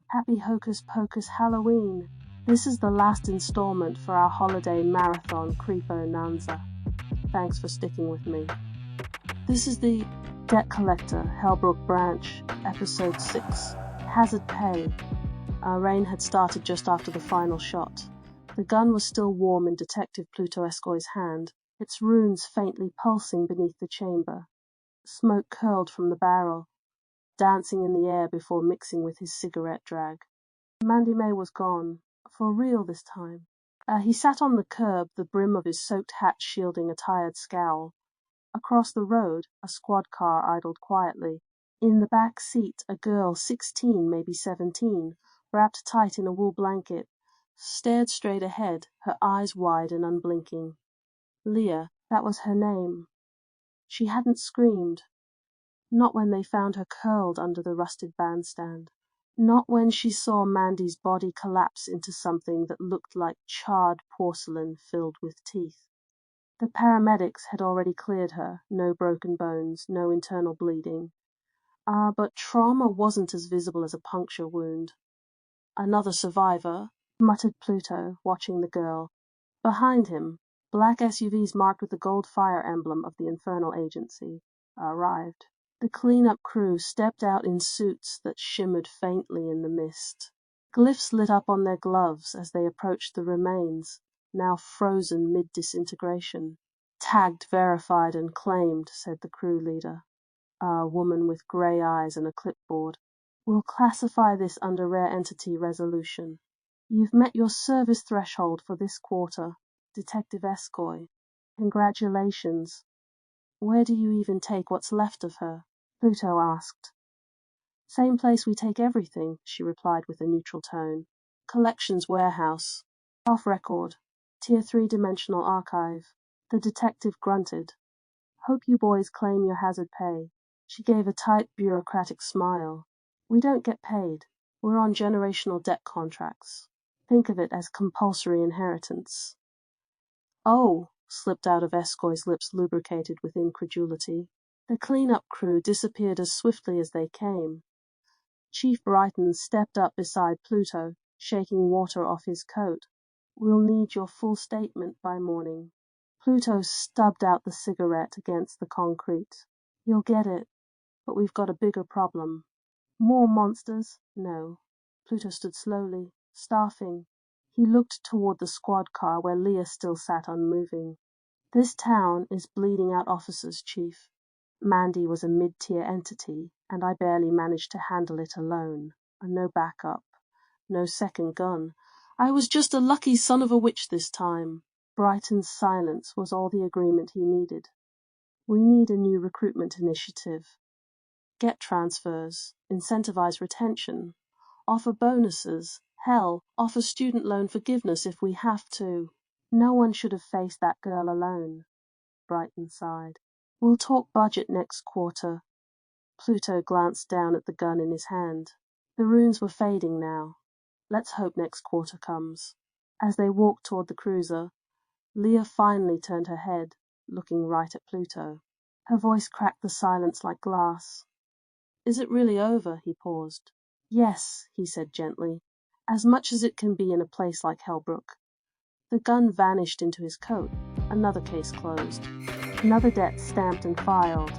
Happy Hocus Pocus Halloween! This is the last installment for our holiday marathon Creepo Nanza. Thanks for sticking with me. This is the Debt Collector Helbrook Branch, Episode 6, Hazard Pay. Our rain had started just after the final shot. The gun was still warm in Detective Pluto Esckoy's hand, its runes faintly pulsing beneath the chamber. Smoke curled from the barrel, dancing in the air before mixing with his cigarette drag. Mandy Mae was gone, for real this time. He sat on the curb, the brim of his soaked hat shielding a tired scowl. Across the road, a squad car idled quietly. In the back seat, a girl 16, maybe 17, wrapped tight in a wool blanket, stared straight ahead, her eyes wide and unblinking. Leah, that was her name. She hadn't screamed. Not when they found her curled under the rusted bandstand. Not when she saw Mandy's body collapse into something that looked like charred porcelain filled with teeth. The paramedics had already cleared her, no broken bones, no internal bleeding. But trauma wasn't as visible as a puncture wound. Another survivor, muttered Pluto, watching the girl. Behind him, black SUVs marked with the gold fire emblem of the Infernal Agency, arrived. The cleanup crew stepped out in suits that shimmered faintly in the mist. Glyphs lit up on their gloves as they approached the remains, now frozen mid-disintegration. Tagged, verified, and claimed, said the crew leader, a woman with grey eyes and a clipboard. We'll classify this under rare entity resolution. You've met your service threshold for this quarter, Detective Esckoy. Congratulations. Where do you even take what's left of her? Pluto asked. Same place we take everything, she replied with a neutral tone. Collections warehouse. Off record. Tier 3-dimensional archive. The detective grunted. Hope you boys claim your hazard pay. She gave a tight, bureaucratic smile. We don't get paid. We're on generational debt contracts. Think of it as compulsory inheritance. Oh, slipped out of Esckoy's lips lubricated with incredulity. The cleanup crew disappeared as swiftly as they came. Chief Brighton stepped up beside Pluto, shaking water off his coat. We'll need your full statement by morning. Pluto stubbed out the cigarette against the concrete. You'll get it, but we've got a bigger problem. More monsters? No. Pluto stood slowly, staffing. He looked toward the squad car where Leah still sat unmoving. This town is bleeding out officers, Chief. Mandy was a mid-tier entity, and I barely managed to handle it alone. No backup. No second gun. I was just a lucky son of a witch this time. Brighton's silence was all the agreement he needed. We need a new recruitment initiative. Get transfers, incentivize retention, offer bonuses, hell, offer student loan forgiveness if we have to. No one should have faced that girl alone. Brighton sighed. We'll talk budget next quarter. Pluto glanced down at the gun in his hand. The runes were fading now. Let's hope next quarter comes. As they walked toward the cruiser, Leah finally turned her head, looking right at Pluto. Her voice cracked the silence like glass. Is it really over? He paused. Yes, he said gently, as much as it can be in a place like Helbrook. The gun vanished into his coat. Another case closed. Another debt stamped and filed.